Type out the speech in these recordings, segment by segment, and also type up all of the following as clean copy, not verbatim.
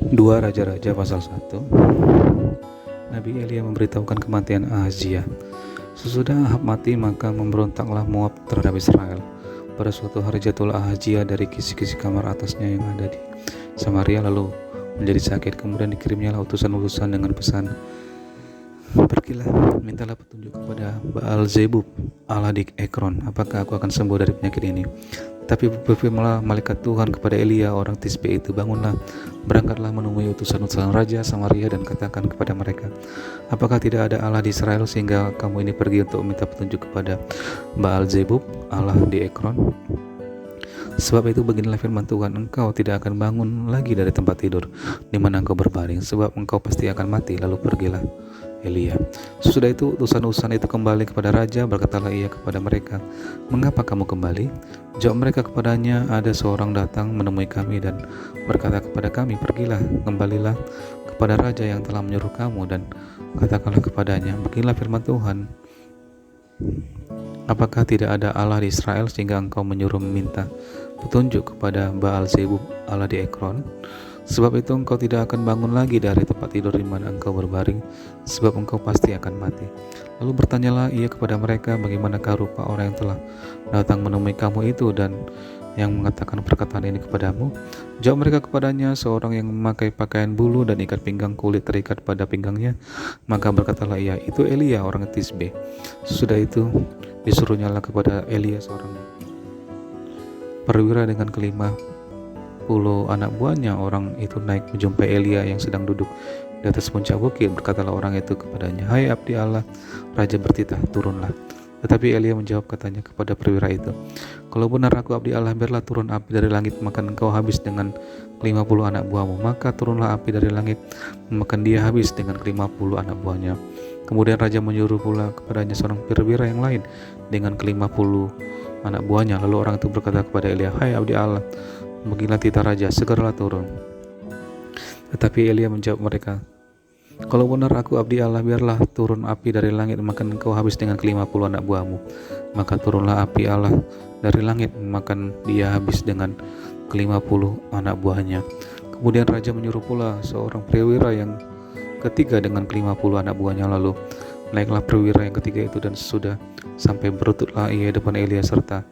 2 Raja-Raja pasal 1. Nabi Elia memberitahukan kematian Ahazia. Sesudah Ahab mati, maka memberontaklah Moab terhadap Israel. Pada suatu hari jatuhlah Ahazia dari kisi-kisi kamar atasnya yang ada di Samaria, lalu menjadi sakit. Kemudian dikirimnya utusan-utusan dengan pesan, "Pergilah, mintalah petunjuk kepada Baal Zebub, Allah di Ekron, apakah aku akan sembuh dari penyakit ini?" Tapi berfirmanlah malaikat Tuhan kepada Elia orang Tisbe itu, "Bangunlah, berangkatlah menemui utusan-utusan raja Samaria dan katakan kepada mereka, apakah tidak ada Allah di Israel sehingga kamu ini pergi untuk minta petunjuk kepada Baal Zebub, Allah di Ekron? Sebab itu beginilah firman Tuhan, engkau tidak akan bangun lagi dari tempat tidur di mana engkau berbaring, sebab engkau pasti akan mati." Lalu pergilah Elia. Sesudah itu utusan-utusan itu kembali kepada raja. Berkatalah ia kepada mereka, "Mengapa kamu kembali?" Jawab mereka kepadanya, "Ada seorang datang menemui kami dan berkata kepada kami, pergilah, kembalilah kepada raja yang telah menyuruh kamu dan katakanlah kepadanya, beginilah firman Tuhan, apakah tidak ada Allah di Israel sehingga engkau menyuruh meminta petunjuk kepada Baal Zebub, Allah di Ekron? Sebab itu engkau tidak akan bangun lagi dari tempat tidur di mana engkau berbaring, sebab engkau pasti akan mati." Lalu bertanyalah ia kepada mereka, "Bagaimanakah rupa orang yang telah datang menemui kamu itu dan yang mengatakan perkataan ini kepadamu?" Jawab mereka kepadanya, "Seorang yang memakai pakaian bulu dan ikat pinggang kulit terikat pada pinggangnya." Maka berkatalah ia, "Itu Elia orang Tisbe." Sesudah itu disuruhnyalah kepada Elia seorang perwira dengan 50 anak buahnya. Orang itu naik menjumpai Elia yang sedang duduk di atas puncak bukit. Berkatalah orang itu kepadanya, "Hai abdi Allah, raja bertitah, turunlah." Tetapi Elia menjawab katanya kepada perwira itu, "Kalau benar aku abdi Allah, biarlah turun api dari langit makan engkau habis dengan 50 anak buahmu." Maka turunlah api dari langit memakan dia habis dengan 50 anak buahnya. Kemudian raja menyuruh pula kepadanya seorang perwira yang lain dengan 50 anak buahnya. Lalu orang itu berkata kepada Elia, "Hai abdi Allah, beginilah titah raja, segeralah turun." Tetapi Elia menjawab mereka, "Kalau benar aku abdi Allah, biarlah turun api dari langit makan engkau habis dengan 50 anak buahmu." Maka turunlah api Allah dari langit makan dia habis dengan 50 anak buahnya. Kemudian raja menyuruh pula seorang perwira yang ketiga dengan 50 anak buahnya. Lalu naiklah perwira yang ketiga itu dan sesudah sampai berlututlah ia depan Elia serta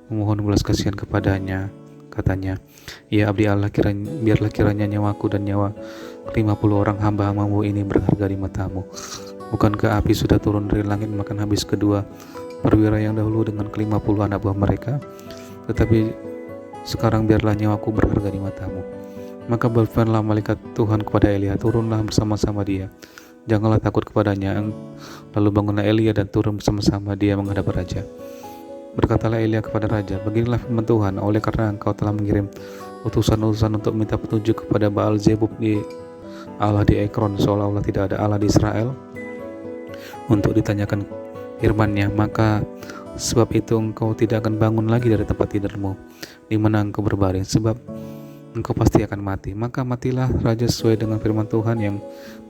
memohon belas kasihan kepadanya. Katanya, "Ya abdi Allah, biarlah kiranya nyawaku dan nyawa 50 orang hamba-hambamu ini berharga di matamu. Bukankah api sudah turun dari langit makan habis kedua perwira yang dahulu dengan 50 anak buah mereka? Tetapi sekarang biarlah nyawaku berharga di matamu." Maka berfirmanlah malaikat Tuhan kepada Elia, "Turunlah bersama-sama dia, janganlah takut kepadanya." Lalu bangunlah Elia dan turun bersama-sama dia menghadap raja. Berkatalah Elia kepada raja, "Beginilah firman Tuhan, oleh karena engkau telah mengirim utusan-utusan untuk minta petunjuk kepada Baal Zebub di Allah di Ekron, seolah-olah tidak ada Allah di Israel, untuk ditanyakan firman-Nya, maka sebab itu engkau tidak akan bangun lagi dari tempat tidurmu di mana engkau berbaring, sebab engkau pasti akan mati." Maka matilah raja sesuai dengan firman Tuhan yang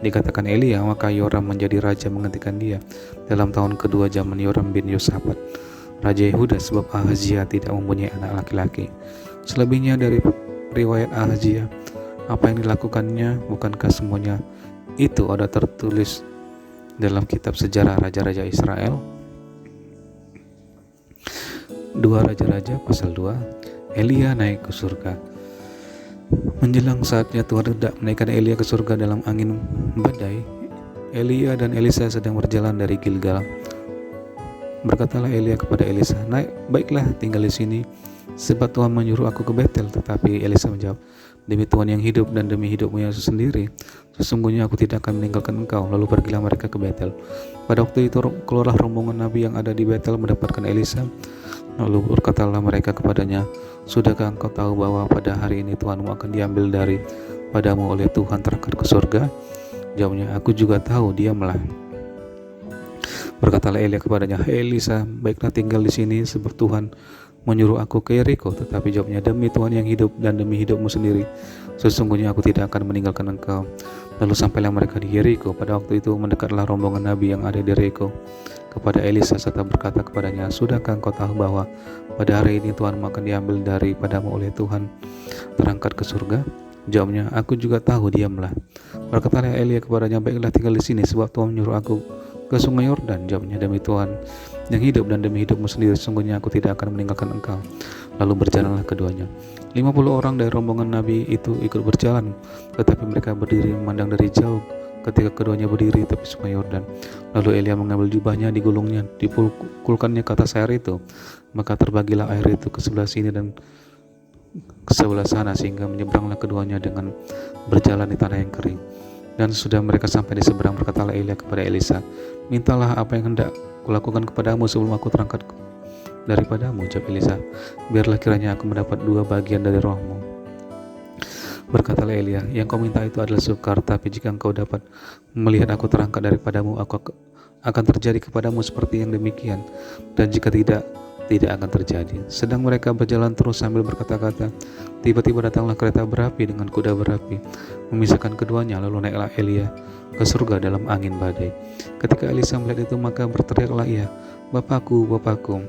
dikatakan Elia. Maka Yoram menjadi raja menggantikan dia dalam tahun kedua zaman Yoram bin Yosafat raja Yehuda, sebab Ahazia tidak mempunyai anak laki-laki. Selebihnya dari riwayat Ahazia, apa yang dilakukannya, bukankah semuanya itu ada tertulis dalam kitab sejarah raja-raja Israel? 2 Raja-Raja pasal 2. Elia naik ke surga. Menjelang saatnya Tuhan hendak menaikkan Elia ke surga dalam angin badai, Elia dan Elisa sedang berjalan dari Gilgal. Berkatalah Elia kepada Elisa, "Baiklah, tinggal di sini, sebab Tuhan menyuruh aku ke Betel." Tetapi Elisa menjawab, "Demi Tuhan yang hidup dan demi hidupmu yang sendiri, sesungguhnya aku tidak akan meninggalkan engkau." Lalu pergilah mereka ke Betel. Pada waktu itu keluarlah rombongan nabi yang ada di Betel mendapatkan Elisa. Lalu berkatalah mereka kepadanya, "Sudahkah engkau tahu bahwa pada hari ini Tuhanmu akan diambil dari padamu oleh Tuhan terangkat ke surga?" Jawabnya, "Aku juga tahu, diamlah." Berkatalah Elia kepadanya, "Hai Elisa, baiklah tinggal di sini, sebab Tuhan menyuruh aku ke Yeriko." Tetapi jawabnya, "Demi Tuhan yang hidup dan demi hidupmu sendiri, sesungguhnya aku tidak akan meninggalkan engkau." Lalu sampailah mereka di Yeriko. Pada waktu itu mendekatlah rombongan nabi yang ada di Yeriko kepada Elisa serta berkata kepadanya, "Sudahkah engkau tahu bahwa pada hari ini Tuhanmu akan diambil daripadamu oleh Tuhan terangkat ke surga?" Jawabnya, aku juga tahu, diamlah. Berkatalah Elia kepadanya, baiklah tinggal di sini, sebab Tuhan menyuruh aku ke sungai Yordan. Jawabnya, demi Tuhan yang hidup dan demi hidupmu sendiri, sesungguhnya aku tidak akan meninggalkan engkau. Lalu berjalanlah keduanya. 50 orang dari rombongan Nabi itu ikut berjalan, tetapi mereka berdiri memandang dari jauh ketika keduanya berdiri di tepi sungai Yordan. Lalu Elia mengambil jubahnya, digulungnya, dipukulkannya ke atas air itu. Maka terbagilah air itu ke sebelah sini dan ke sebelah sana, sehingga menyeberanglah keduanya dengan berjalan di tanah yang kering. Dan sudah mereka sampai di seberang, berkatalah Elia kepada Elisa, mintalah apa yang hendak kulakukan kepadamu sebelum aku terangkat daripadamu. Jawab Elisa, biarlah kiranya aku mendapat 2 bagian dari rohmu. Berkatalah Elia, yang kau minta itu adalah sukar, tapi jika engkau dapat melihat aku terangkat daripadamu, aku akan terjadi kepadamu seperti yang demikian, dan jika tidak akan terjadi. Sedang mereka berjalan terus sambil berkata-kata, tiba-tiba datanglah kereta berapi dengan kuda berapi, memisahkan keduanya. Lalu naiklah Elia ke surga dalam angin badai. Ketika Elisa melihat itu, maka berteriaklah ia, Bapakku, Bapakku,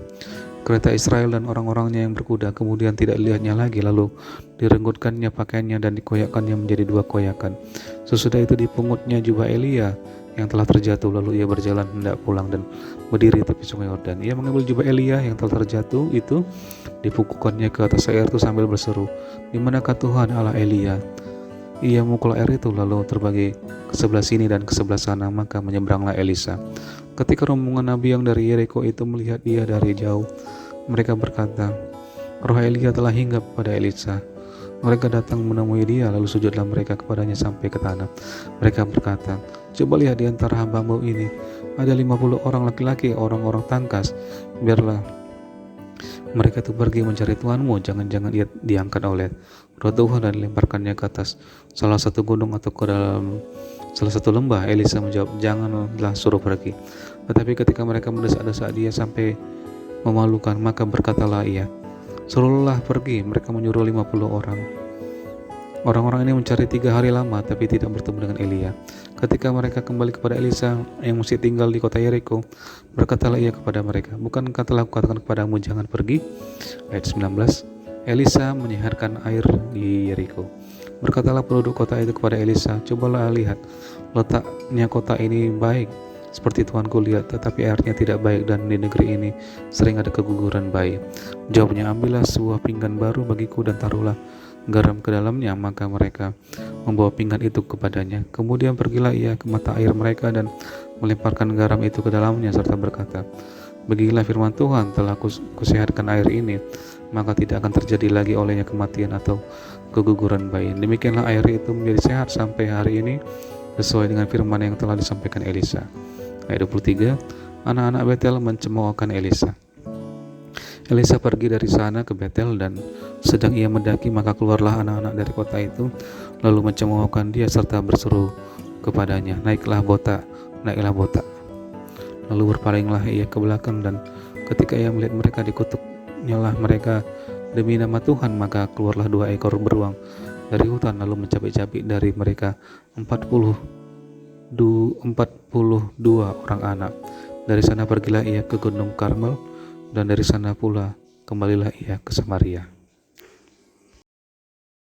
kereta Israel dan orang-orangnya yang berkuda. Kemudian tidak dilihatnya lagi, lalu direnggutkannya pakaiannya dan dikoyakkannya menjadi 2 koyakan. Sesudah itu dipungutnya jubah Elia yang telah terjatuh, lalu ia berjalan hendak pulang dan berdiri di tepi sungai Yordan. Ia mengambil jubah Elia yang telah terjatuh itu, dipukulkannya ke atas air itu sambil berseru, di manakah Tuhan Allah Elia? Ia memukul air itu lalu terbagi ke sebelah sini dan ke sebelah sana, maka menyeberanglah Elisa. Ketika rombongan Nabi yang dari Yeriko itu melihat dia dari jauh, mereka berkata, roh Elia telah hinggap pada Elisa. Mereka datang menemui dia, lalu sujudlah mereka kepadanya sampai ke tanah. Mereka berkata, coba lihat di antara hamba-Mu ini, ada 50 orang laki-laki, orang-orang tangkas. Biarlah mereka itu pergi mencari Tuhanmu, jangan-jangan ia diangkat oleh roh Tuhan dan dilemparkannya ke atas salah satu gunung atau ke dalam salah satu lembah. Elisa menjawab, janganlah, suruh pergi. Tetapi ketika mereka mendesak-desak dia sampai memalukan, maka berkatalah ia, suruhlah pergi. Mereka menyuruh 50 orang. Orang-orang ini mencari 3 hari lama, tapi tidak bertemu dengan Elia. Ketika mereka kembali kepada Elisa yang masih tinggal di kota Yeriko, berkatalah ia kepada mereka, bukankah telah kukatakan kepadamu, jangan pergi? Ayat 19. Elisa menyiharkan air di Yeriko. Berkatalah penduduk kota itu kepada Elisa, cobalah lihat, letaknya kota ini baik seperti Tuanku lihat, tetapi airnya tidak baik, dan di negeri ini sering ada keguguran bayi. Jawabnya, ambillah sebuah pinggan baru bagiku dan taruhlah garam ke dalamnya. Maka mereka membawa pinggan itu kepadanya. Kemudian pergilah ia ke mata air mereka dan melemparkan garam itu ke dalamnya serta berkata, beginilah firman Tuhan, telah kusehatkan air ini, maka tidak akan terjadi lagi olehnya kematian atau keguguran bayi. Demikianlah air itu menjadi sehat sampai hari ini, sesuai dengan firman yang telah disampaikan Elisa. Ayat 23. Anak-anak Betel mencemoohkan Elisa. Elisa pergi dari sana ke Betel, dan sedang ia mendaki, maka keluarlah anak-anak dari kota itu, lalu mencemoohkan dia serta berseru kepadanya, naiklah botak, naiklah botak. Lalu berpalinglah ia ke belakang, dan ketika ia melihat mereka, dikutuknyalah mereka demi nama Tuhan. Maka keluarlah 2 ekor beruang dari hutan, lalu mencabik-cabik dari mereka 42 orang anak. Dari sana pergilah ia ke Gunung Karmel, dan dari sana pula kembalilah ia ke Samaria.